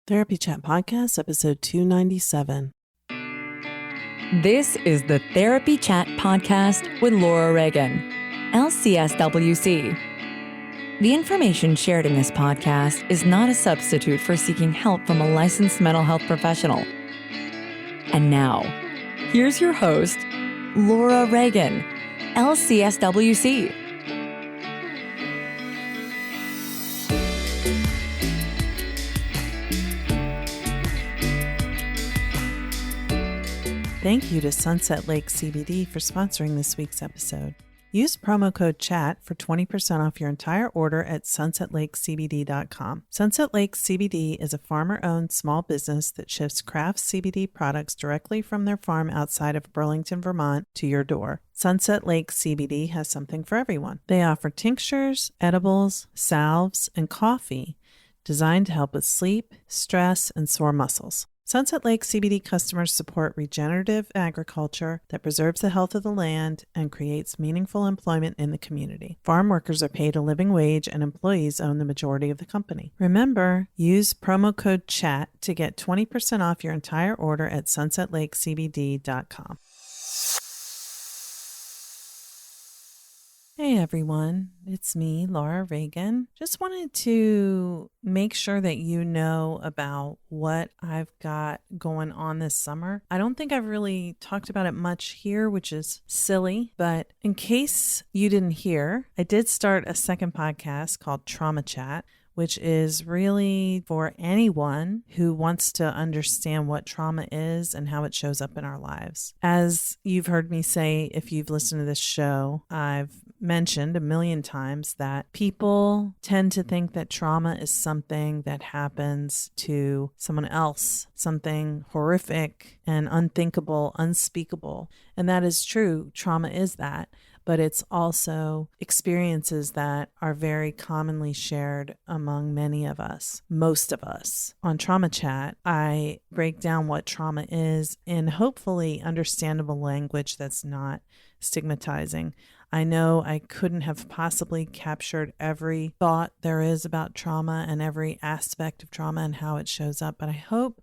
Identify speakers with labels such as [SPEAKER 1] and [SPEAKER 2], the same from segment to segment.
[SPEAKER 1] Therapy Chat Podcast, episode 297.
[SPEAKER 2] This is the Therapy Chat Podcast with Laura Reagan, LCSWC. The information shared in this podcast is not a substitute for seeking help from a licensed mental health professional. And now, here's your host, Laura Reagan, LCSWC.
[SPEAKER 1] Thank you to Sunset Lake CBD for sponsoring this week's episode. Use promo code CHAT for 20% off your entire order at sunsetlakecbd.com. Sunset Lake CBD is a farmer-owned small business that ships craft CBD products directly from their farm outside of Burlington, Vermont to your door. Sunset Lake CBD has something for everyone. They offer tinctures, edibles, salves, and coffee designed to help with sleep, stress, and sore muscles. Sunset Lake CBD customers support regenerative agriculture that preserves the health of the land and creates meaningful employment in the community. Farm workers are paid a living wage and employees own the majority of the company. Remember, use promo code CHAT to get 20% off your entire order at sunsetlakecbd.com. Hey everyone, it's me, Laura Reagan. Just wanted to make sure that you know about what I've got going on this summer. I don't think I've really talked about it much here, which is silly, but in case you didn't hear, I did start a second podcast called Trauma Chat, which is really for anyone who wants to understand what trauma is and how it shows up in our lives. As you've heard me say, if you've listened to this show, I've mentioned a million times that people tend to think that trauma is something that happens to someone else, something horrific and unthinkable, unspeakable. And that is true. Trauma is that. But it's also experiences that are very commonly shared among many of us, most of us. On Trauma Chat, I break down what trauma is in hopefully understandable language that's not stigmatizing. I know I couldn't have possibly captured every thought there is about trauma and every aspect of trauma and how it shows up, but I hope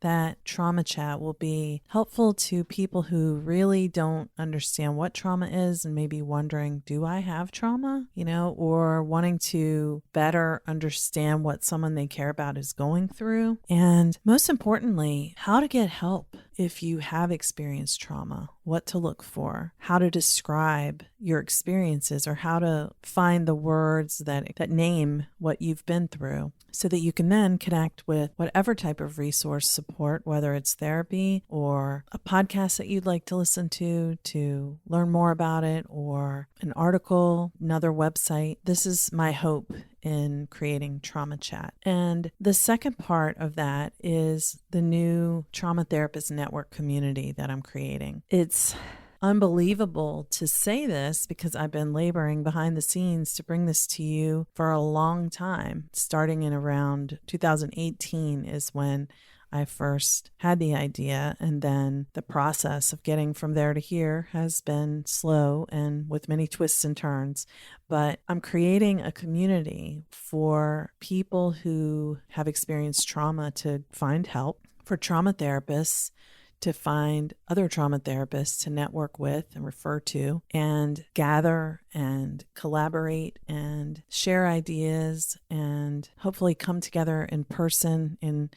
[SPEAKER 1] that Trauma Chat will be helpful to people who really don't understand what trauma is and maybe wondering, do I have trauma? Or wanting to better understand what someone they care about is going through. And most importantly, how to get help if you have experienced trauma, what to look for, how to describe your experiences, or how to find the words that name what you've been through, so that you can then connect with whatever type of resource support, whether it's therapy or a podcast that you'd like to listen to learn more about it, or an article, another website. This is my hope in creating Trauma Chat. And the second part of that is the new Trauma Therapist Network community that I'm creating. It's unbelievable to say this because I've been laboring behind the scenes to bring this to you for a long time. Starting in around 2018 is when I first had the idea, and then the process of getting from there to here has been slow and with many twists and turns. But I'm creating a community for people who have experienced trauma to find help, for trauma therapists to find other trauma therapists to network with and refer to, and gather and collaborate and share ideas and hopefully come together in person in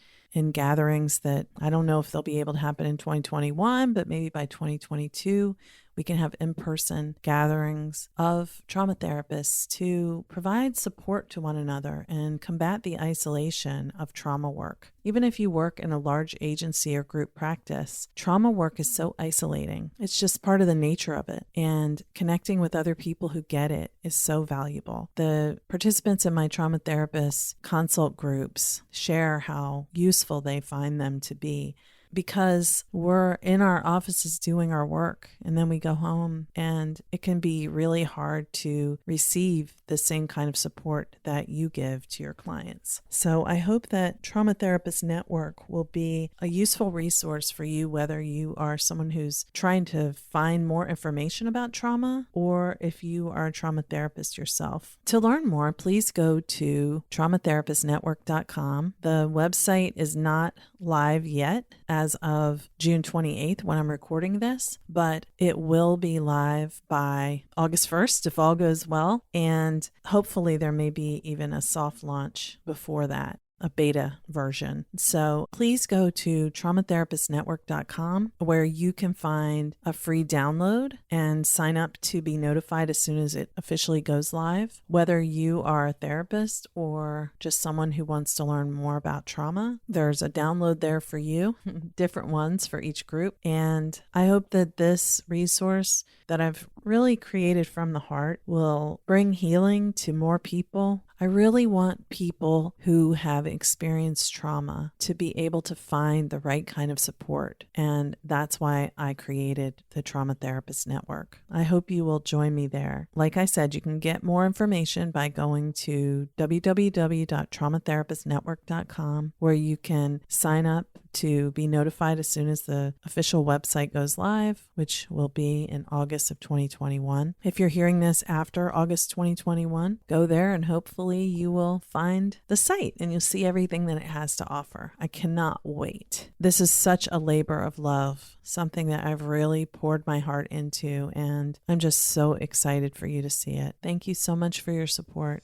[SPEAKER 1] gatherings that I don't know if they'll be able to happen in 2021, but maybe by 2022, we can have in-person gatherings of trauma therapists to provide support to one another and combat the isolation of trauma work. Even if you work in a large agency or group practice, trauma work is so isolating. It's just part of the nature of it. And connecting with other people who get it is so valuable. The participants in my trauma therapist consult groups share how useful they find them to be, because we're in our offices doing our work and then we go home, and it can be really hard to receive the same kind of support that you give to your clients. So I hope that Trauma Therapist Network will be a useful resource for you, whether you are someone who's trying to find more information about trauma or if you are a trauma therapist yourself. To learn more, please go to traumatherapistnetwork.com. The website is not live yet as of June 28th when I'm recording this, but it will be live by August 1st if all goes well, and hopefully there may be even a soft launch before that, a beta version. So please go to traumatherapistnetwork.com where you can find a free download and sign up to be notified as soon as it officially goes live. Whether you are a therapist or just someone who wants to learn more about trauma, there's a download there for you, different ones for each group. And I hope that this resource that I've really created from the heart will bring healing to more people. I really want people who have experienced trauma to be able to find the right kind of support. And that's why I created the Trauma Therapist Network. I hope you will join me there. Like I said, you can get more information by going to www.traumatherapistnetwork.com, where you can sign up to be notified as soon as the official website goes live, which will be in August of 2021. If you're hearing this after August 2021, go there and hopefully you will find the site and you'll see everything that it has to offer. I cannot wait. This is such a labor of love, something that I've really poured my heart into, and I'm just so excited for you to see it. Thank you so much for your support.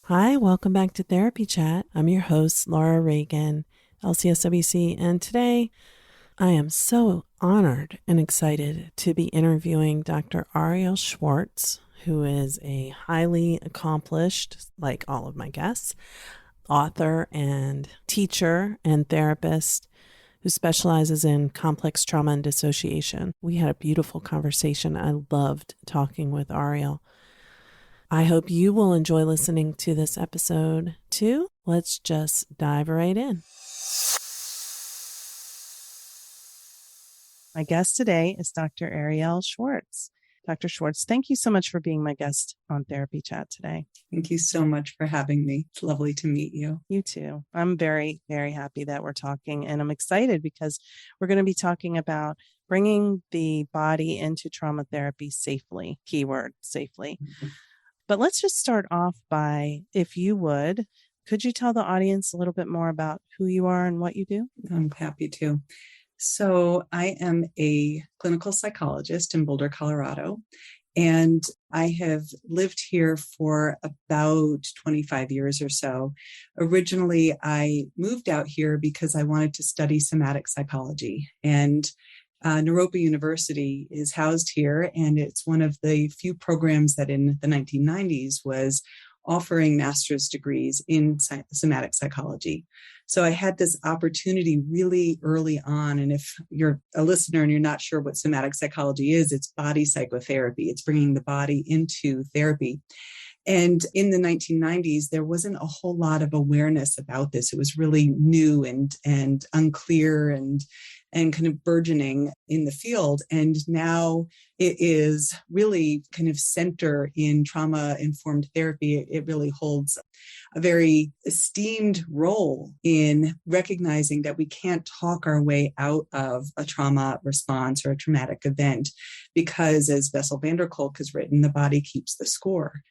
[SPEAKER 1] Hi, welcome back to Therapy Chat. I'm your host, Laura Reagan, LCSWC, and today I am so honored and excited to be interviewing Dr. Ariel Schwartz, who is a highly accomplished, like all of my guests, author and teacher and therapist who specializes in complex trauma and dissociation. We had a beautiful conversation. I loved talking with Ariel. I hope you will enjoy listening to this episode too. Let's just dive right in. My guest today is Dr. Ariel Schwartz. Dr. Schwartz, thank you so much for being my guest on Therapy Chat today.
[SPEAKER 3] Thank you so much for having me. It's lovely to meet you.
[SPEAKER 1] You too. I'm very, very happy that we're talking, and I'm excited because we're going to be talking about bringing the body into trauma therapy safely, keyword safely. Mm-hmm. But let's just start off by, if you would, could you tell the audience a little bit more about who you are and what you do?
[SPEAKER 3] I'm happy to. So I am a clinical psychologist in Boulder, Colorado, and I have lived here for about 25 years or so. Originally, I moved out here because I wanted to study somatic psychology, and Naropa University is housed here, and it's one of the few programs that in the 1990s was offering master's degrees in somatic psychology. So I had this opportunity really early on. And if you're a listener and you're not sure what somatic psychology is, it's body psychotherapy. It's bringing the body into therapy. And in the 1990s, there wasn't a whole lot of awareness about this. It was really new and unclear and kind of burgeoning in the field. And now it is really kind of center in trauma-informed therapy. It really holds a very esteemed role in recognizing that we can't talk our way out of a trauma response or a traumatic event because, as Bessel van der Kolk has written, the body keeps the score.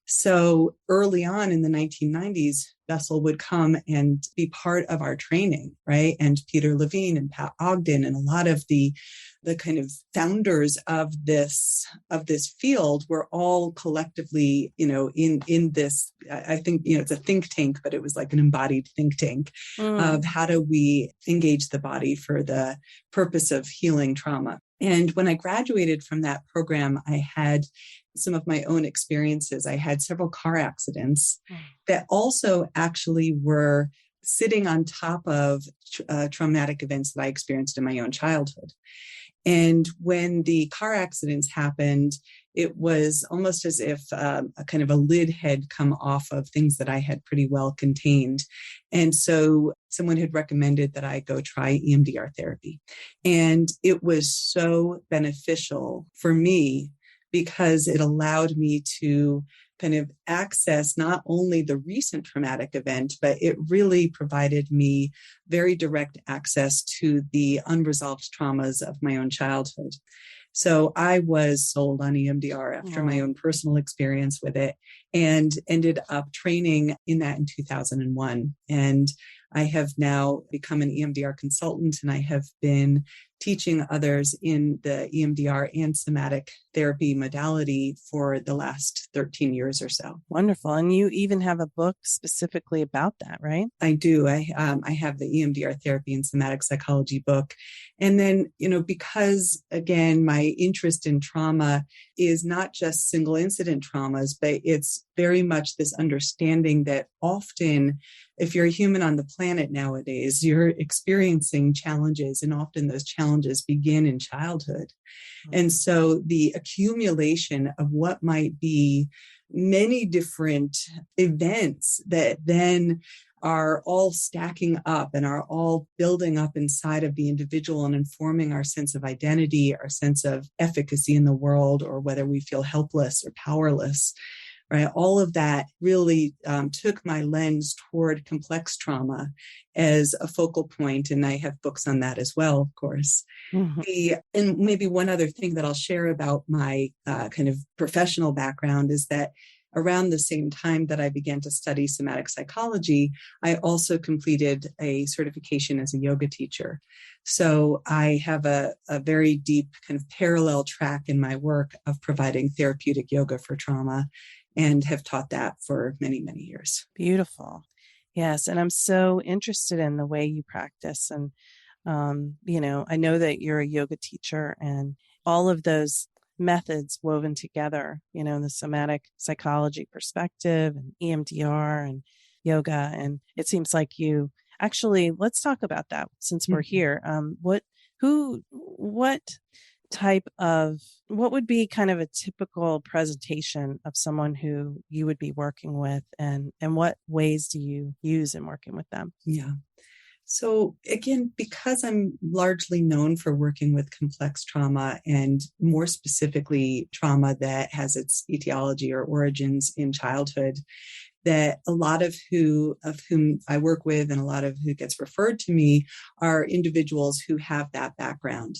[SPEAKER 3] So early on in the 1990s, Bessel would come and be part of our training, right? And Peter Levine and Pat Ogden and a lot of the kind of founders of this field were all collectively, in this, I think, it's a think tank, but it was like an embodied think tank of how do we engage the body for the purpose of healing trauma. And when I graduated from that program, I had some of my own experiences. I had several car accidents that also actually were sitting on top of traumatic events that I experienced in my own childhood. And when the car accidents happened, it was almost as if a kind of a lid had come off of things that I had pretty well contained. And so someone had recommended that I go try EMDR therapy. And it was so beneficial for me because it allowed me to kind of access not only the recent traumatic event, but it really provided me very direct access to the unresolved traumas of my own childhood. So I was sold on EMDR after my own personal experience with it and ended up training in that in 2001. And I have now become an EMDR consultant, and I have been teaching others in the EMDR and somatic therapy modality for the last 13 years or so.
[SPEAKER 4] Wonderful. And you even have a book specifically about that, right?
[SPEAKER 3] I do. I have the EMDR therapy and somatic psychology book. And then, because again, my interest in trauma is not just single incident traumas, but it's very much this understanding that often, if you're a human on the planet nowadays, you're experiencing challenges, and often those challenges begin in childhood. And so the accumulation of what might be many different events that then are all stacking up and are all building up inside of the individual and informing our sense of identity, our sense of efficacy in the world, or whether we feel helpless or powerless. Right. All of that really took my lens toward complex trauma as a focal point. And I have books on that as well, of course. Mm-hmm. And maybe one other thing that I'll share about my kind of professional background is that around the same time that I began to study somatic psychology, I also completed a certification as a yoga teacher. So I have a very deep kind of parallel track in my work of providing therapeutic yoga for trauma, and have taught that for many, many years.
[SPEAKER 4] Beautiful. Yes. And I'm so interested in the way you practice. And, I know that you're a yoga teacher, and all of those methods woven together, the somatic psychology perspective and EMDR and yoga. And it seems like you actually, let's talk about that since we're here. What would be kind of a typical presentation of someone who you would be working with, and what ways do you use in working with them?
[SPEAKER 3] Yeah. So again, because I'm largely known for working with complex trauma, and more specifically trauma that has its etiology or origins in childhood, that a lot of whom I work with and a lot of who gets referred to me are individuals who have that background.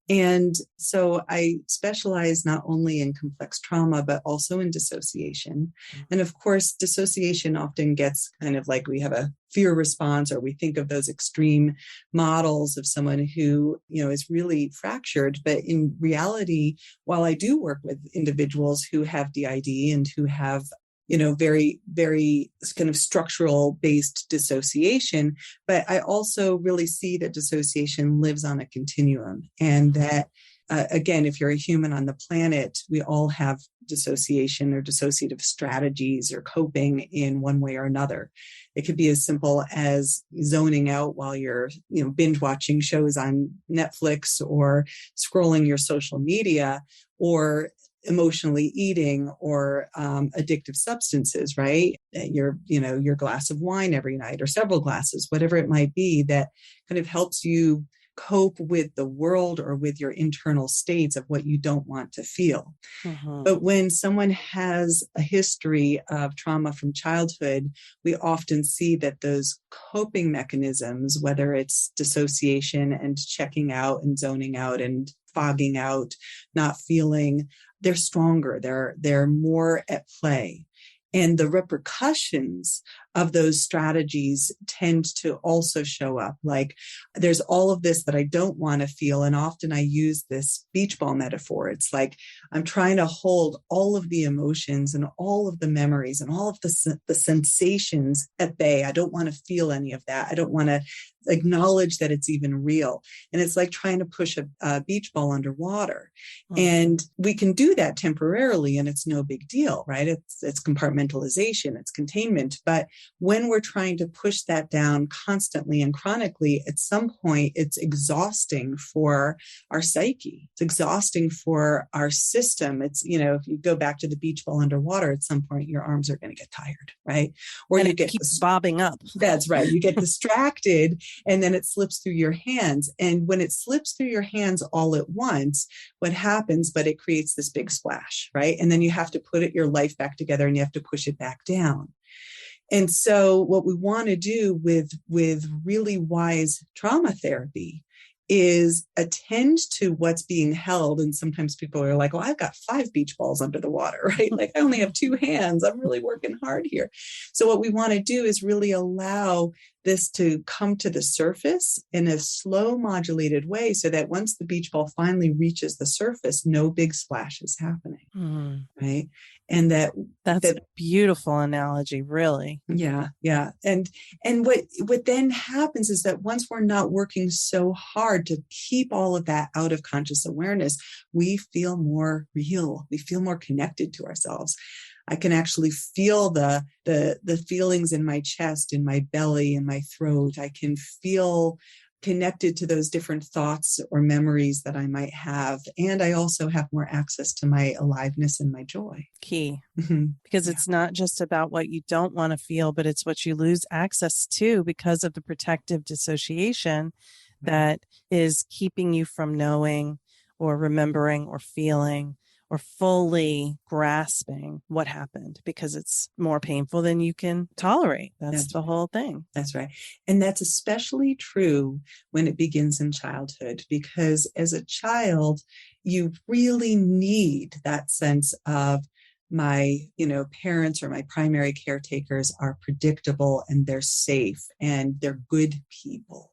[SPEAKER 3] And so I specialize not only in complex trauma, but also in dissociation. And of course, dissociation often gets kind of like we have a fear response, or we think of those extreme models of someone who, is really fractured. But in reality, while I do work with individuals who have DID and who have very, very kind of structural based dissociation. But I also really see that dissociation lives on a continuum, and that, again, if you're a human on the planet, we all have dissociation or dissociative strategies or coping in one way or another. It could be as simple as zoning out while you're, binge watching shows on Netflix or scrolling your social media, or emotionally eating, or addictive substances, right? Your glass of wine every night, or several glasses, whatever it might be, that kind of helps you cope with the world or with your internal states of what you don't want to feel. Mm-hmm. But when someone has a history of trauma from childhood, we often see that those coping mechanisms, whether it's dissociation and checking out and zoning out and fogging out, not feeling, they're stronger, they're more at play. And the repercussions of those strategies tend to also show up. Like, there's all of this that I don't want to feel. And often I use this beach ball metaphor. It's like I'm trying to hold all of the emotions and all of the memories and all of the sensations at bay. I don't want to feel any of that. I don't want to acknowledge that it's even real. And it's like trying to push a beach ball underwater. Mm-hmm. And we can do that temporarily, and it's no big deal, right? It's compartmentalization, it's containment. But when we're trying to push that down constantly and chronically, at some point, it's exhausting for our psyche. It's exhausting for our system. It's, if you go back to the beach ball underwater, at some point, your arms are going to get tired, right? Or
[SPEAKER 4] and
[SPEAKER 3] you
[SPEAKER 4] it
[SPEAKER 3] get
[SPEAKER 4] keeps bobbing up.
[SPEAKER 3] That's right. You get distracted and then it slips through your hands. And when it slips through your hands all at once, what happens, but it creates this big splash, right? And then you have to put your life back together and you have to push it back down. And so what we want to do with really wise trauma therapy is attend to what's being held. And sometimes people are like, I've got 5 beach balls under the water, right? Like I only have 2 hands. I'm really working hard here. So what we want to do is really allow this to come to the surface in a slow modulated way so that once the beach ball finally reaches the surface, no big splash is happening, right? And that's
[SPEAKER 4] a beautiful analogy, really.
[SPEAKER 3] Yeah. And what then happens is that once we're not working so hard to keep all of that out of conscious awareness, we feel more real. We feel more connected to ourselves. I can actually feel the feelings in my chest, in my belly, in my throat. I can feel connected to those different thoughts or memories that I might have. And I also have more access to my aliveness and my joy.
[SPEAKER 4] Key. Because it's not just about what you don't want to feel, but it's what you lose access to because of the protective dissociation that is keeping you from knowing or remembering or feeling or fully grasping what happened because it's more painful than you can tolerate. That's the whole thing.
[SPEAKER 3] That's right. And that's especially true when it begins in childhood, because as a child, you really need that sense of my, parents or my primary caretakers are predictable and they're safe and they're good people.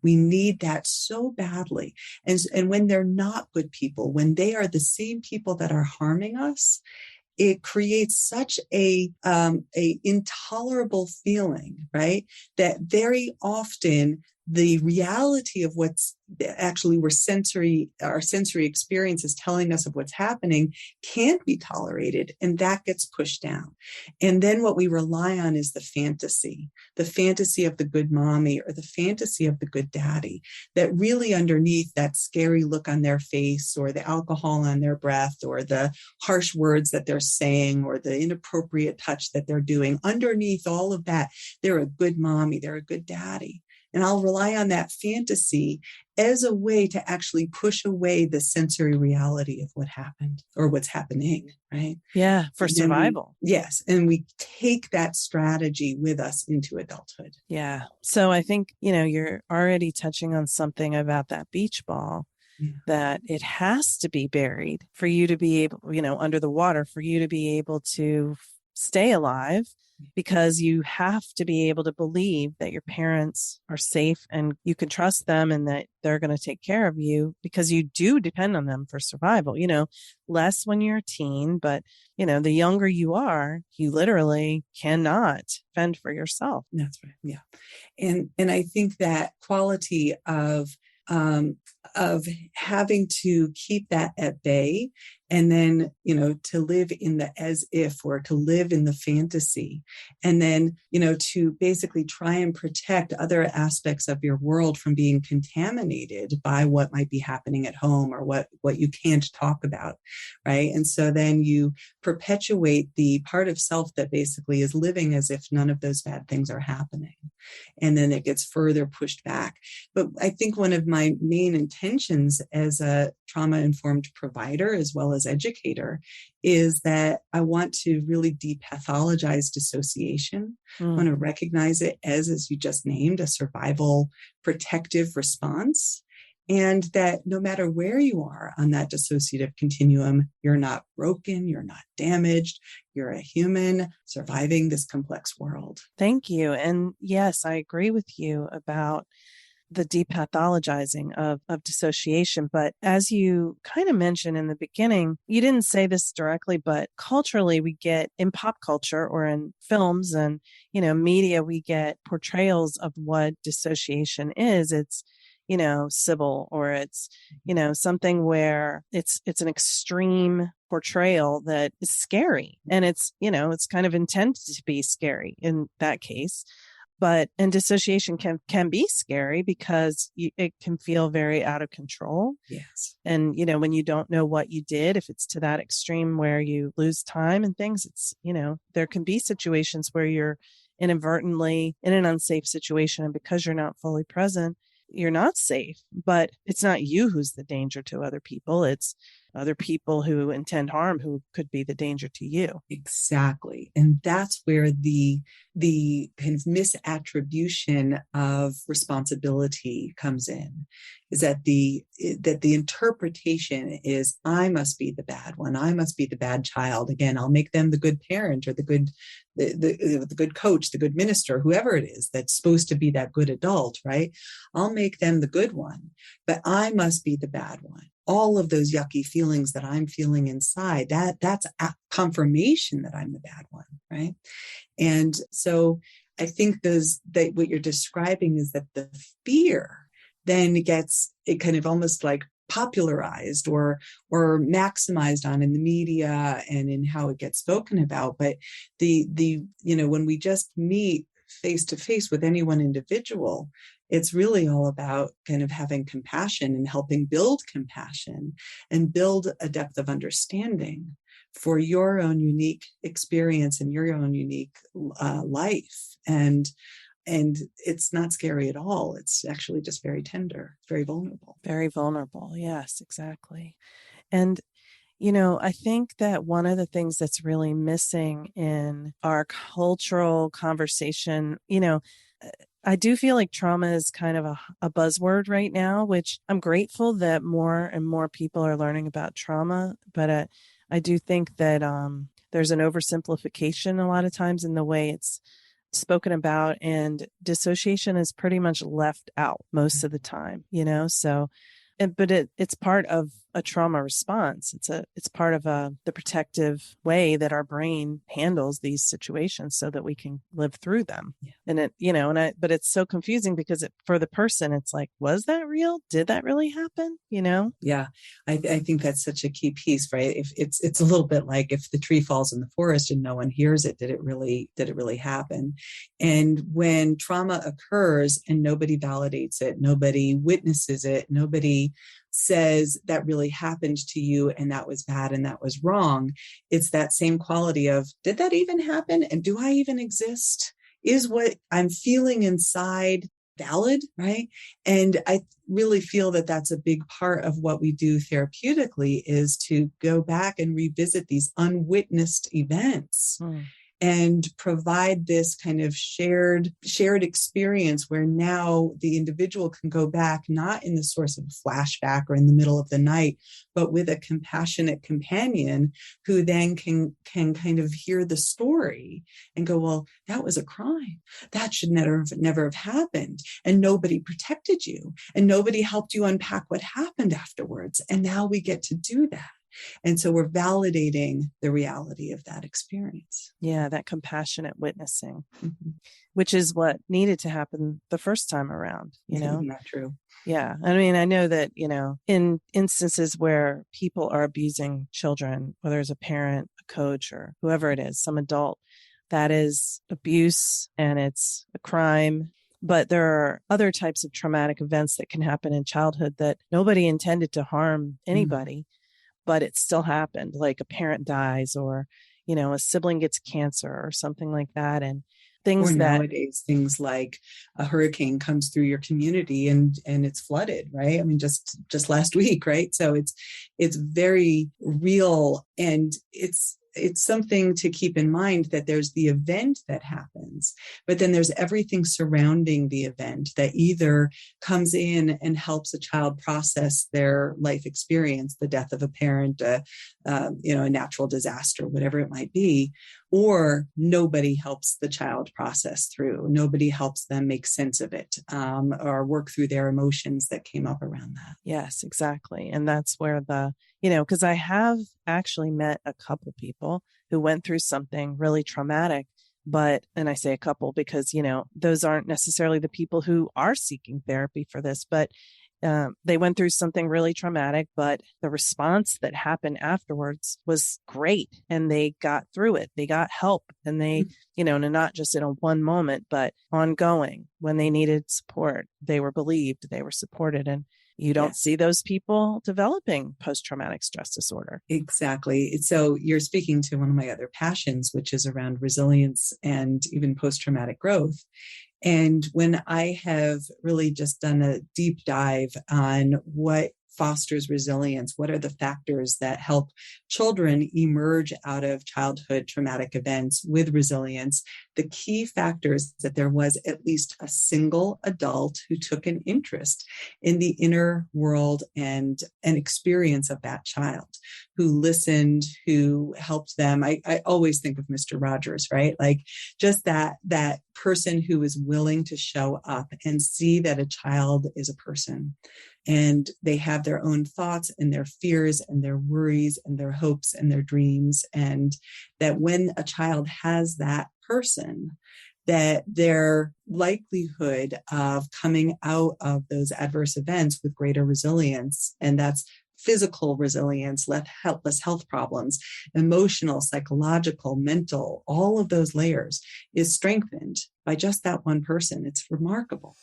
[SPEAKER 3] We need that so badly. And when they're not good people, when they are the same people that are harming us, it creates such a intolerable feeling, right? That very often the reality of what's actually our sensory experience is telling us of what's happening can't be tolerated, and that gets pushed down. And then what we rely on is the fantasy of the good mommy or the fantasy of the good daddy, that really underneath that scary look on their face or the alcohol on their breath or the harsh words that they're saying or the inappropriate touch that they're doing, underneath all of that, they're a good mommy, they're a good daddy. And I'll rely on that fantasy as a way to actually push away the sensory reality of what happened or what's happening, right?
[SPEAKER 4] Yeah, for survival.
[SPEAKER 3] Yes. And we take that strategy with us into adulthood.
[SPEAKER 4] Yeah. So I think, you're already touching on something about that beach ball. Yeah. That it has to be buried for you to be able, under the water, for you to be able to stay alive. Because you have to be able to believe that your parents are safe and you can trust them and that they're going to take care of you because you do depend on them for survival, less when you're a teen, but the younger you are, you literally cannot fend for yourself.
[SPEAKER 3] That's right. Yeah. And I think that quality of having to keep that at bay and then, to live in the as if, or to live in the fantasy, and then, to basically try and protect other aspects of your world from being contaminated by what might be happening at home or what you can't talk about, right? And so then you perpetuate the part of self that basically is living as if none of those bad things are happening. And then it gets further pushed back. But I think one of my main intentions as a trauma-informed provider, as well as educator, is that I want to really depathologize dissociation. I want to recognize it as you just named, a survival protective response. And that no matter where you are on that dissociative continuum, you're not broken, you're not damaged, you're a human surviving this complex world.
[SPEAKER 4] Thank you. And yes, I agree with you about the depathologizing of dissociation. But as you kind of mentioned in the beginning, you didn't say this directly, but culturally we get in pop culture or in films and, media, we get portrayals of what dissociation is. It's, Sybil, or it's, something where it's an extreme portrayal that is scary. And it's kind of intended to be scary in that case. And dissociation can be scary because it can feel very out of control.
[SPEAKER 3] Yes.
[SPEAKER 4] And, when you don't know what you did, if it's to that extreme where you lose time and things, it's, there can be situations where you're inadvertently in an unsafe situation. And because you're not fully present, you're not safe. But it's not you who's the danger to other people. It's other people who intend harm who could be the danger to you.
[SPEAKER 3] Exactly. And that's where the kind of misattribution of responsibility comes in, is that the interpretation is, I must be the bad one. I must be the bad child. Again, I'll make them the good parent or the good coach, the good minister, whoever it is that's supposed to be that good adult, right? I'll make them the good one, but I must be the bad one. All of those yucky feelings that I'm feeling inside, that's a confirmation that I'm the bad one, right? And so I think that what you're describing is that the fear then gets it kind of almost like popularized or maximized on in the media and in how it gets spoken about. But when we just meet face to face with any one individual, it's really all about kind of having compassion and helping build compassion and build a depth of understanding for your own unique experience and your own unique life. And it's not scary at all. It's actually just very tender, very vulnerable.
[SPEAKER 4] Very vulnerable. Yes, exactly. And I think that one of the things that's really missing in our cultural conversation, I do feel like trauma is kind of a buzzword right now, which I'm grateful that more and more people are learning about trauma. But I do think that there's an oversimplification a lot of times in the way it's spoken about, and dissociation is pretty much left out most of the time, so. But it's part of a trauma response. It's part of the protective way that our brain handles these situations so that we can live through them.
[SPEAKER 3] Yeah.
[SPEAKER 4] And but it's so confusing because for the person, it's like, was that real? Did that really happen?
[SPEAKER 3] Yeah, I think that's such a key piece, right? If it's a little bit like if the tree falls in the forest and no one hears it, did it really happen? And when trauma occurs and nobody validates it, nobody witnesses it, nobody says that really happened to you and that was bad and that was wrong, it's that same quality of, did that even happen? And do I even exist? Is what I'm feeling inside valid, right? And I really feel that that's a big part of what we do therapeutically, is to go back and revisit these unwitnessed events. And provide this kind of shared experience where now the individual can go back, not in the source of a flashback or in the middle of the night, but with a compassionate companion who then can kind of hear the story and go, well, that was a crime. That should never have happened. And nobody protected you and nobody helped you unpack what happened afterwards. And now we get to do that. And so we're validating the reality of that experience.
[SPEAKER 4] Yeah, that compassionate witnessing, which is what needed to happen the first time around,
[SPEAKER 3] Not true.
[SPEAKER 4] Yeah. I mean, I know that, in instances where people are abusing children, whether it's a parent, a coach, or whoever it is, some adult, that is abuse and it's a crime. But there are other types of traumatic events that can happen in childhood that nobody intended to harm anybody. But it still happened, like a parent dies or, a sibling gets cancer or something like that. And things
[SPEAKER 3] nowadays, things like a hurricane comes through your community and it's flooded, right? I mean, just last week, right? So it's very real, and it's something to keep in mind that there's the event that happens, but then there's everything surrounding the event that either comes in and helps a child process their life experience, the death of a parent, a natural disaster, whatever it might be, or nobody helps the child process through. Nobody helps them make sense of it or work through their emotions that came up around that.
[SPEAKER 4] Yes, exactly. And that's where because I have actually met a couple people who went through something really traumatic and I say a couple because, those aren't necessarily the people who are seeking therapy for this, but they went through something really traumatic, but the response that happened afterwards was great. And they got through it. They got help, and they, and not just in a one moment, but ongoing. When they needed support, they were believed, they were supported. And you don't see those people developing post-traumatic stress disorder.
[SPEAKER 3] Exactly. So you're speaking to one of my other passions, which is around resilience and even post-traumatic growth. And when I have really just done a deep dive on what fosters resilience, what are the factors that help children emerge out of childhood traumatic events with resilience, the key factor is that there was at least a single adult who took an interest in the inner world and an experience of that child, who listened, who helped them. I always think of Mr. Rogers, right? Like just that person who is willing to show up and see that a child is a person, and they have their own thoughts and their fears and their worries and their hopes and their dreams. And that when a child has that person, that their likelihood of coming out of those adverse events with greater resilience, and that's physical resilience, less health problems, emotional, psychological, mental, all of those layers, is strengthened by just that one person. It's remarkable.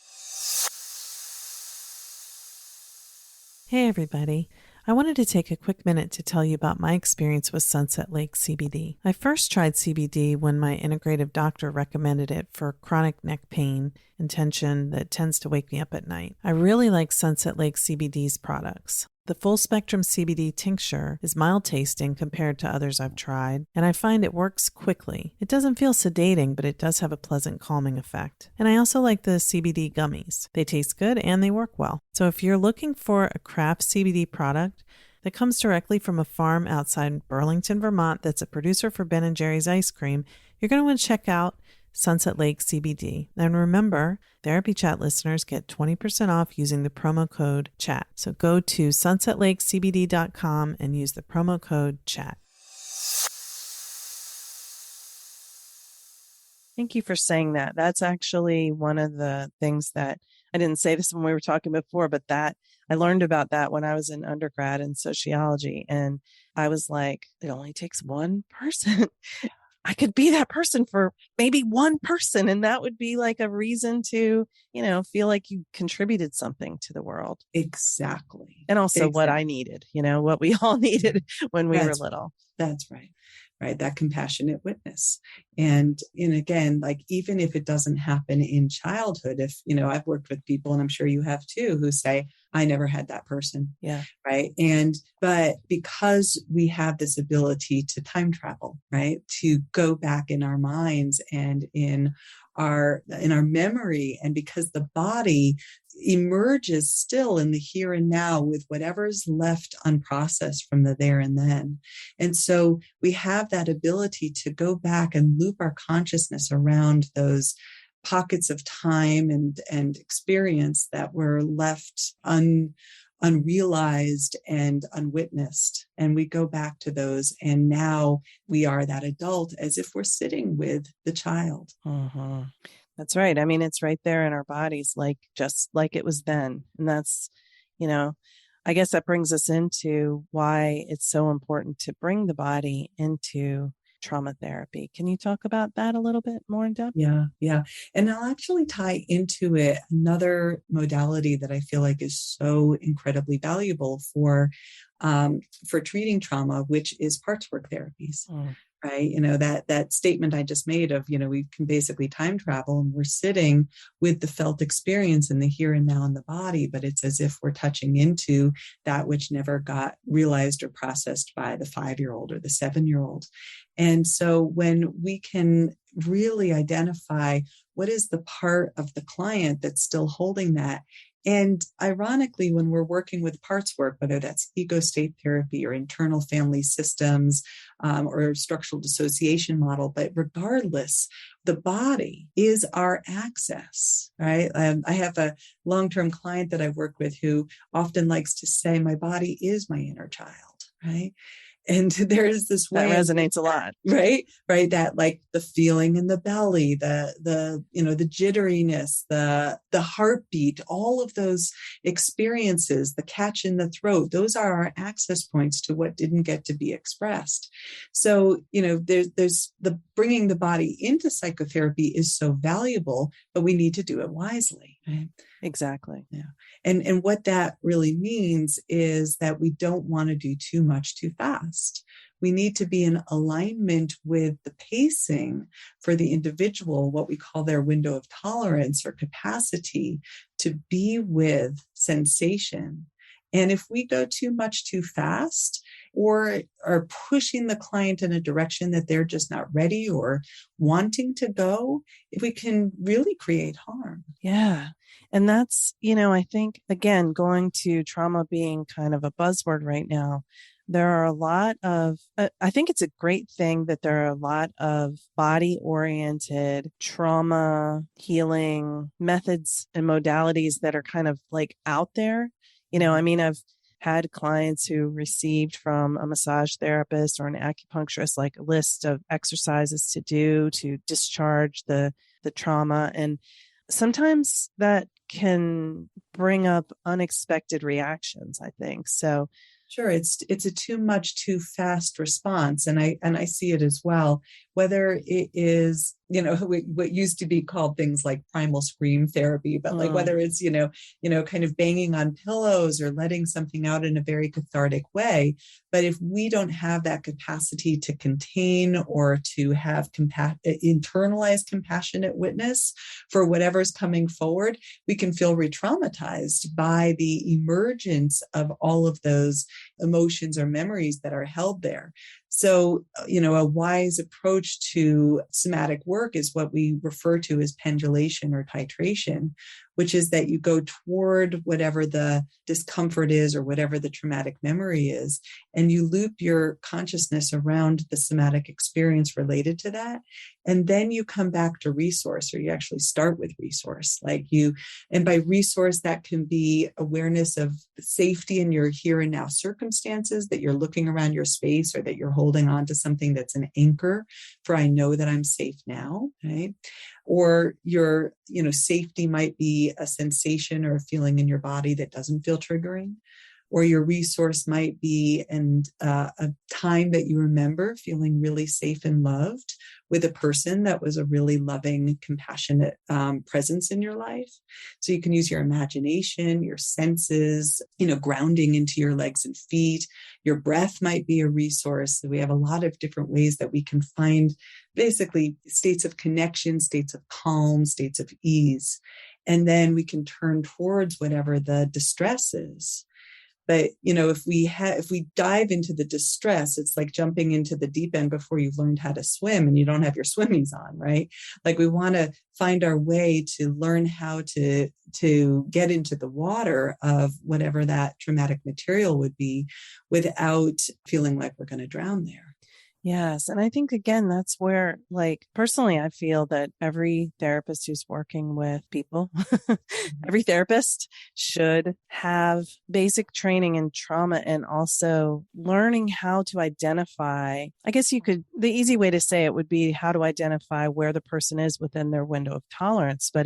[SPEAKER 1] Hey, everybody. I wanted to take a quick minute to tell you about my experience with Sunset Lake CBD. I first tried CBD when my integrative doctor recommended it for chronic neck pain and tension that tends to wake me up at night. I really like Sunset Lake CBD's products. The full spectrum CBD tincture is mild tasting compared to others I've tried, and I find it works quickly. It doesn't feel sedating, but it does have a pleasant calming effect. And I also like the CBD gummies. They taste good and they work well. So if you're looking for a craft CBD product that comes directly from a farm outside Burlington, Vermont that's a producer for Ben & Jerry's ice cream, you're going to want to check out Sunset Lake CBD. And remember, Therapy Chat listeners get 20% off using the promo code CHAT. So go to sunsetlakecbd.com and use the promo code CHAT.
[SPEAKER 4] Thank you for saying that. That's actually one of the things that I didn't say this when we were talking before, but that I learned about that when I was in undergrad in sociology. And I was like, it only takes one person. I could be that person for maybe one person. And that would be like a reason to, feel like you contributed something to the world.
[SPEAKER 3] Exactly.
[SPEAKER 4] And also what I needed, what we all needed when we were little.
[SPEAKER 3] That's right. Right. That compassionate witness. And again, like, even if it doesn't happen in childhood, if, I've worked with people, and I'm sure you have too, who say, I never had that person.
[SPEAKER 4] Yeah.
[SPEAKER 3] Right. But because we have this ability to time travel, right, to go back in our minds and in our memory, and because the body emerges still in the here and now with whatever's left unprocessed from the there and then. And so we have that ability to go back and loop our consciousness around those pockets of time and experience that were left unrealized and unwitnessed. And we go back to those. And now we are that adult as if we're sitting with the child.
[SPEAKER 4] Mm-hmm. That's right. I mean, it's right there in our bodies, just like it was then. And that's, I guess that brings us into why it's so important to bring the body into trauma therapy. Can you talk about that a little bit more in depth?
[SPEAKER 3] Yeah. And I'll actually tie into it another modality that I feel like is so incredibly valuable for treating trauma, which is parts work therapies. Right. That statement I just made of, we can basically time travel, and we're sitting with the felt experience in the here and now in the body, but it's as if we're touching into that which never got realized or processed by the 5-year-old or the 7-year-old. And so when we can really identify what is the part of the client that's still holding that. And ironically, when we're working with parts work, whether that's ego state therapy or internal family systems or structural dissociation model, but regardless, the body is our access, right? I have a long-term client that I work with who often likes to say, my body is my inner child, right? And there's this
[SPEAKER 4] That
[SPEAKER 3] way
[SPEAKER 4] resonates a lot.
[SPEAKER 3] Right. That like the feeling in the belly, the jitteriness, the heartbeat, all of those experiences, the catch in the throat, those are our access points to what didn't get to be expressed. So, there's the bringing the body into psychotherapy is so valuable, but we need to do it wisely. Right?
[SPEAKER 4] Exactly.
[SPEAKER 3] Yeah. And what that really means is that we don't want to do too much too fast. We need to be in alignment with the pacing for the individual, what we call their window of tolerance or capacity to be with sensation. And if we go too much too fast or are pushing the client in a direction that they're just not ready or wanting to go, if we can really create harm.
[SPEAKER 4] Yeah. And that's, I think, again, going to trauma being kind of a buzzword right now, there are a lot of, I think it's a great thing that there are a lot of body-oriented trauma healing methods and modalities that are kind of like out there. I've had clients who received from a massage therapist or an acupuncturist like a list of exercises to do to discharge the trauma. And sometimes that can bring up unexpected reactions, I think. So
[SPEAKER 3] sure, it's a too much too fast response, and I see it as well. Whether it is what used to be called things like primal scream therapy, but like whether it's kind of banging on pillows or letting something out in a very cathartic way. But if we don't have that capacity to contain or to have internalized compassionate witness for whatever's coming forward, we can feel re-traumatized by the emergence of all of those emotions or memories that are held there. So, a wise approach to somatic work is what we refer to as pendulation or titration, which is that you go toward whatever the discomfort is or whatever the traumatic memory is, and you loop your consciousness around the somatic experience related to that. And then you come back to resource, or you actually start with resource. And by resource, that can be awareness of safety in your here and now circumstances, that you're looking around your space or that you're holding on to something that's an anchor for I know that I'm safe now, right? Or your, safety might be a sensation or a feeling in your body that doesn't feel triggering. Or your resource might be a time that you remember feeling really safe and loved with a person that was a really loving, compassionate presence in your life. So you can use your imagination, your senses, grounding into your legs and feet. Your breath might be a resource. So we have a lot of different ways that we can find basically states of connection, states of calm, states of ease. And then we can turn towards whatever the distress is. But, if we dive into the distress, it's like jumping into the deep end before you've learned how to swim and you don't have your swimmies on, right? Like we want to find our way to learn how to get into the water of whatever that traumatic material would be without feeling like we're going to drown there.
[SPEAKER 4] Yes. And I think, again, that's where, personally, I feel that every therapist who's working with people, every therapist should have basic training in trauma and also learning how to identify. I guess the easy way to say it would be how to identify where the person is within their window of tolerance. But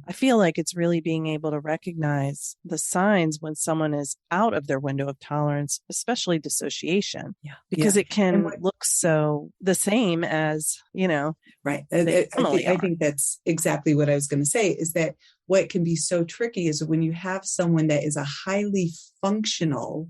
[SPEAKER 4] I feel like it's really being able to recognize the signs when someone is out of their window of tolerance, especially dissociation, because it can look so the same as,
[SPEAKER 3] right. I think that's exactly what I was going to say, is that what can be so tricky is when you have someone that is a highly functional,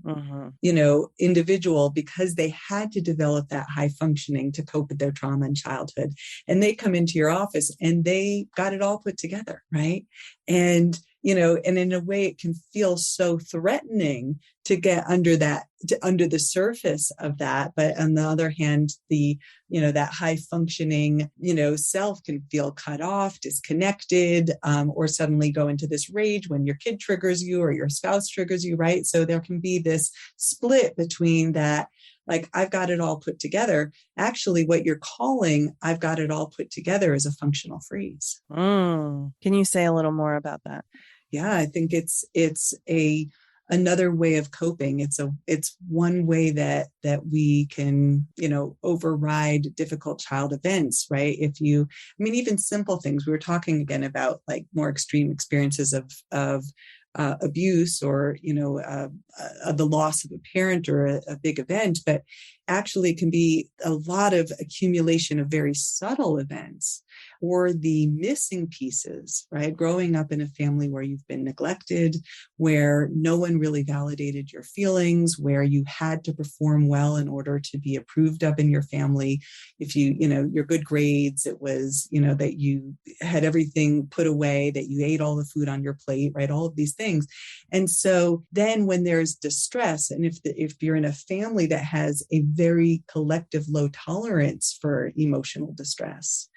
[SPEAKER 3] individual, because they had to develop that high functioning to cope with their trauma in childhood. And they come into your office and they got it all put together, right? And in a way it can feel so threatening to get under the surface of that. But on the other hand, that high functioning, self can feel cut off, disconnected, or suddenly go into this rage when your kid triggers you or your spouse triggers you, right? So there can be this split between that, like, I've got it all put together. Actually, what you're calling, I've got it all put together, is a functional freeze.
[SPEAKER 4] Can you say a little more about that?
[SPEAKER 3] Yeah, I think it's a another way of coping. It's one way that we can, override difficult child events, right? Even simple things. We were talking again about like more extreme experiences of abuse or, the loss of a parent or a big event, but actually it can be a lot of accumulation of very subtle events or the missing pieces, right? Growing up in a family where you've been neglected, where no one really validated your feelings, where you had to perform well in order to be approved of in your family. If your good grades, it was, that you had everything put away, that you ate all the food on your plate, right? All of these things. And so then when there's distress, and if you're in a family that has a very collective low tolerance for emotional distress,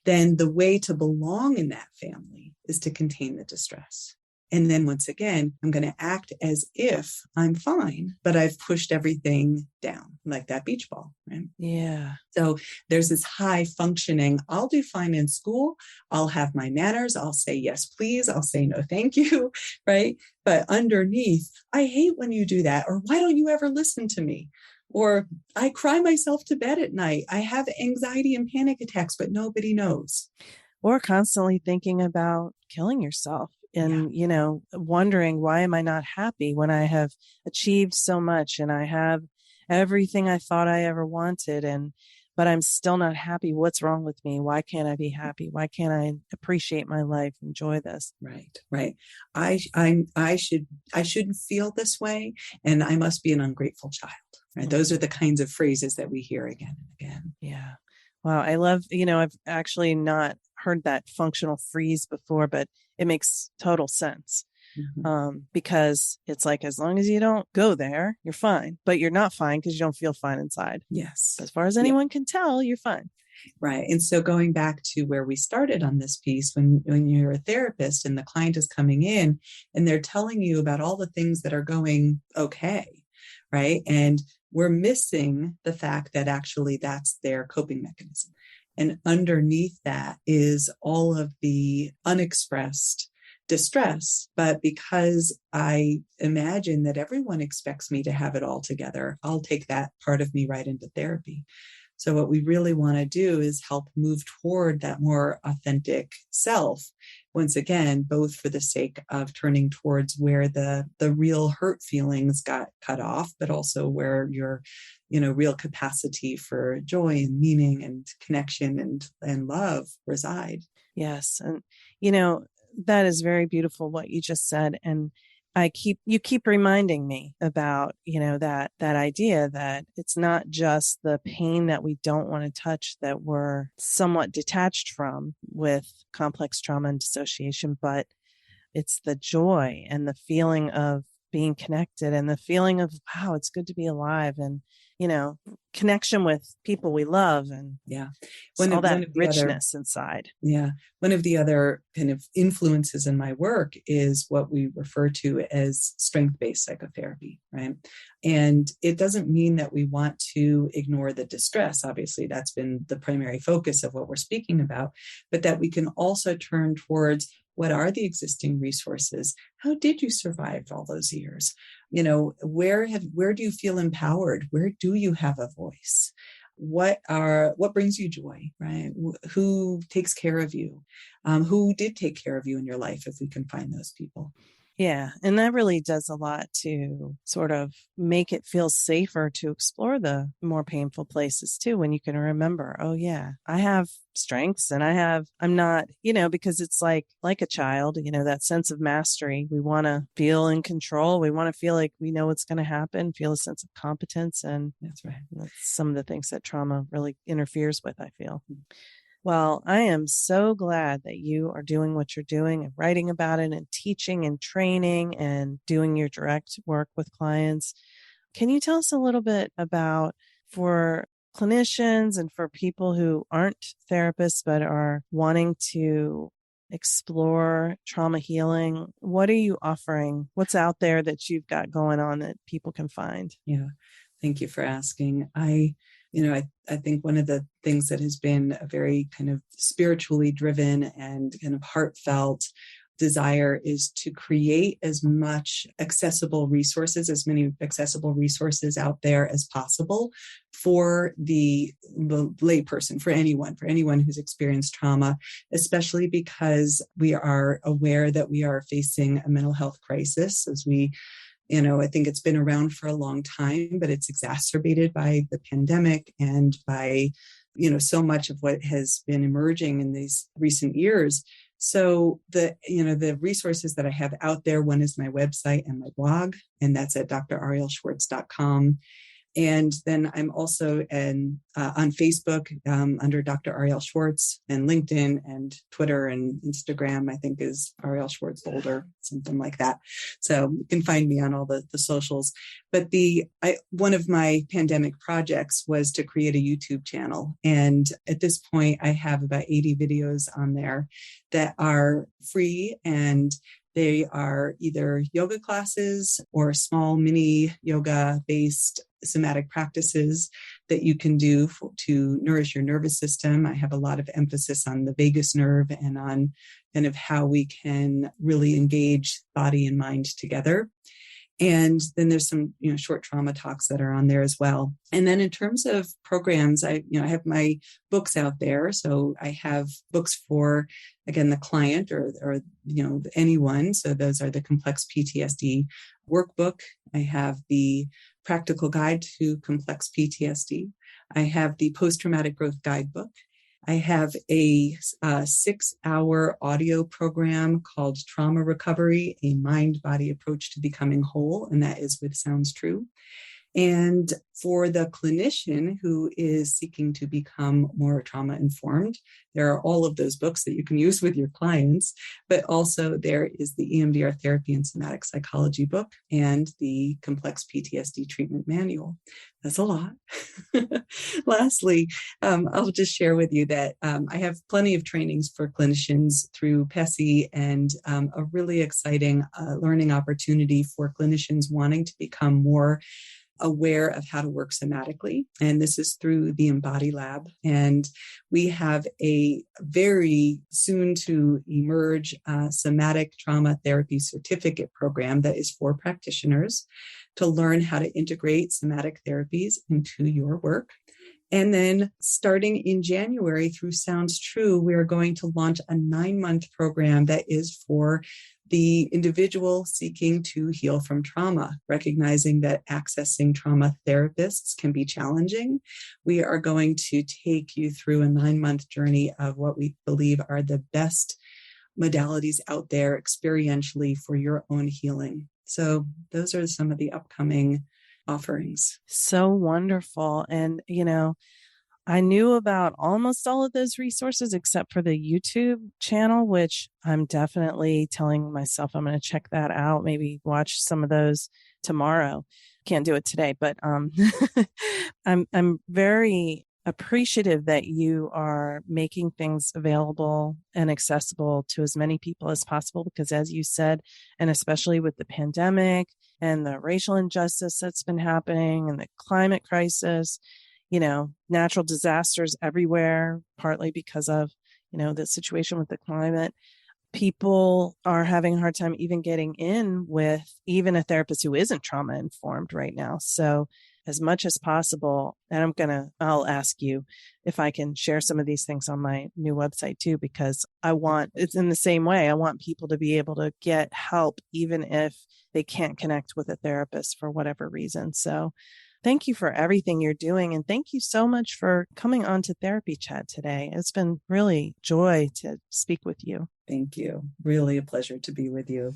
[SPEAKER 3] then the way to belong in that family is to contain the distress. And then once again, I'm going to act as if I'm fine, but I've pushed everything down, like that beach ball, right?
[SPEAKER 4] Yeah.
[SPEAKER 3] So there's this high functioning, I'll do fine in school. I'll have my manners. I'll say yes, please. I'll say no, thank you, right? But underneath, I hate when you do that. Or why don't you ever listen to me? Or I cry myself to bed at night. I have anxiety and panic attacks, but nobody knows.
[SPEAKER 4] Or constantly thinking about killing yourself and, wondering, why am I not happy when I have achieved so much and I have everything I thought I ever wanted, but I'm still not happy. What's wrong with me? Why can't I be happy? Why can't I appreciate my life, enjoy this?
[SPEAKER 3] Right. I shouldn't feel this way, and I must be an ungrateful child. Right. Those are the kinds of phrases that we hear again and again.
[SPEAKER 4] Yeah. Wow. I love, I've actually not heard that functional freeze before, but it makes total sense. Mm-hmm. Because it's like, as long as you don't go there, you're fine, but you're not fine because you don't feel fine inside.
[SPEAKER 3] Yes.
[SPEAKER 4] As far as anyone can tell, you're fine.
[SPEAKER 3] Right. And so going back to where we started on this piece, when you're a therapist and the client is coming in and they're telling you about all the things that are going okay, right? And we're missing the fact that actually that's their coping mechanism. And underneath that is all of the unexpressed distress. But because I imagine that everyone expects me to have it all together, I'll take that part of me right into therapy. So what we really want to do is help move toward that more authentic self. Once again, both for the sake of turning towards where the real hurt feelings got cut off, but also where your, real capacity for joy and meaning and connection and love reside.
[SPEAKER 4] Yes. And, that is very beautiful what you just said. And you keep reminding me about, that idea that it's not just the pain that we don't want to touch that we're somewhat detached from with complex trauma and dissociation, but it's the joy and the feeling of being connected and the feeling of, wow, it's good to be alive, and, connection with people we love, and all that richness inside.
[SPEAKER 3] Yeah. One of the other kind of influences in my work is what we refer to as strength-based psychotherapy, right? And it doesn't mean that we want to ignore the distress. Obviously, that's been the primary focus of what we're speaking about, but that we can also turn towards what are the existing resources? How did you survive all those years? Where do you feel empowered? Where do you have a voice? What brings you joy, right? Who takes care of you? Who did take care of you in your life, if we can find those people?
[SPEAKER 4] Yeah. And that really does a lot to sort of make it feel safer to explore the more painful places too, when you can remember, oh yeah, I have strengths and I'm not, because it's like a child, that sense of mastery. We want to feel in control. We want to feel like we know what's going to happen, feel a sense of competence. And
[SPEAKER 3] that's right.
[SPEAKER 4] That's some of the things that trauma really interferes with, I feel. Well, I am so glad that you are doing what you're doing and writing about it and teaching and training and doing your direct work with clients. Can you tell us a little bit about, for clinicians and for people who aren't therapists but are wanting to explore trauma healing, what are you offering? What's out there that you've got going on that people can find?
[SPEAKER 3] Yeah, thank you for asking. I think one of the things that has been a very kind of spiritually driven and kind of heartfelt desire is to create as many accessible resources out there as possible for the layperson, for anyone who's experienced trauma, especially because we are aware that we are facing a mental health crisis. I think it's been around for a long time, but it's exacerbated by the pandemic and by, so much of what has been emerging in these recent years. So the resources that I have out there, one is my website and my blog, and that's at drarielschwartz.com. And then I'm also on Facebook under Dr. Ariel Schwartz, and LinkedIn and Twitter and Instagram, I think is Ariel Schwartz Boulder, something like that. So you can find me on all the socials. But one of my pandemic projects was to create a YouTube channel. And at this point, I have about 80 videos on there that are free, and they are either yoga classes or small mini yoga based somatic practices that you can do to nourish your nervous system. I have a lot of emphasis on the vagus nerve and on kind of how we can really engage body and mind together. And then there's some, short trauma talks that are on there as well. And then in terms of programs, I have my books out there. So I have books for, again, the client or anyone. So those are the Complex PTSD workbook. I have the Practical Guide to Complex PTSD. I have the Post-Traumatic Growth Guidebook. I have a 6-hour audio program called Trauma Recovery, a mind-body approach to becoming whole, and that is with Sounds True. And for the clinician who is seeking to become more trauma-informed, there are all of those books that you can use with your clients, but also there is the EMDR therapy and somatic psychology book and the Complex PTSD treatment manual. That's a lot. Lastly, I'll just share with you that I have plenty of trainings for clinicians through PESI and a really exciting learning opportunity for clinicians wanting to become more aware of how to work somatically. And this is through the Embody Lab. And we have a very soon to emerge somatic trauma therapy certificate program that is for practitioners to learn how to integrate somatic therapies into your work. And then starting in January through Sounds True, we are going to launch a 9-month program that is for the individual seeking to heal from trauma, recognizing that accessing trauma therapists can be challenging. We are going to take you through a 9-month journey of what we believe are the best modalities out there experientially for your own healing. So those are some of the upcoming offerings.
[SPEAKER 4] So wonderful. And, I knew about almost all of those resources except for the YouTube channel, which I'm definitely telling myself I'm going to check that out, maybe watch some of those tomorrow. Can't do it today, but I'm very appreciative that you are making things available and accessible to as many people as possible, because as you said, and especially with the pandemic and the racial injustice that's been happening and the climate crisis, natural disasters everywhere, partly because of, the situation with the climate, people are having a hard time even getting in with even a therapist who isn't trauma informed right now. So as much as possible, and I'll ask you if I can share some of these things on my new website too, because it's in the same way. I want people to be able to get help, even if they can't connect with a therapist for whatever reason. So thank you for everything you're doing. And thank you so much for coming on to Therapy Chat today. It's been really joy to speak with you.
[SPEAKER 3] Thank you. Really a pleasure to be with you.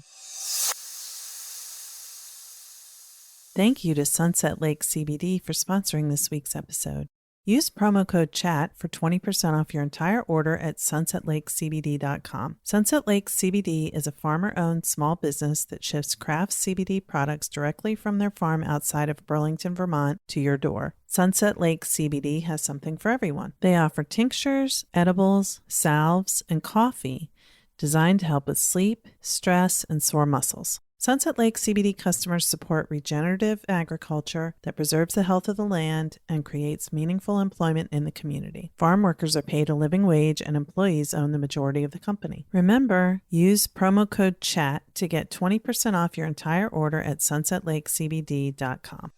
[SPEAKER 1] Thank you to Sunset Lake CBD for sponsoring this week's episode. Use promo code CHAT for 20% off your entire order at sunsetlakecbd.com. Sunset Lake CBD is a farmer-owned small business that ships craft CBD products directly from their farm outside of Burlington, Vermont, to your door. Sunset Lake CBD has something for everyone. They offer tinctures, edibles, salves, and coffee designed to help with sleep, stress, and sore muscles. Sunset Lake CBD customers support regenerative agriculture that preserves the health of the land and creates meaningful employment in the community. Farm workers are paid a living wage and employees own the majority of the company. Remember, use promo code CHAT to get 20% off your entire order at sunsetlakecbd.com.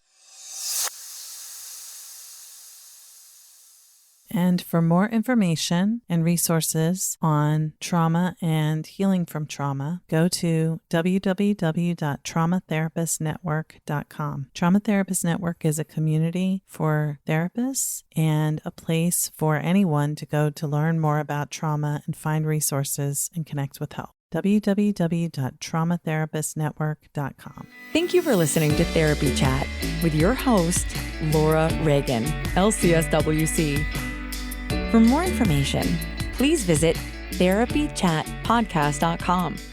[SPEAKER 1] And for more information and resources on trauma and healing from trauma, go to www.traumatherapistnetwork.com. Trauma Therapist Network is a community for therapists and a place for anyone to go to learn more about trauma and find resources and connect with help. www.traumatherapistnetwork.com.
[SPEAKER 2] Thank you for listening to Therapy Chat with your host, Laura Reagan, LCSWC. For more information, please visit therapychatpodcast.com.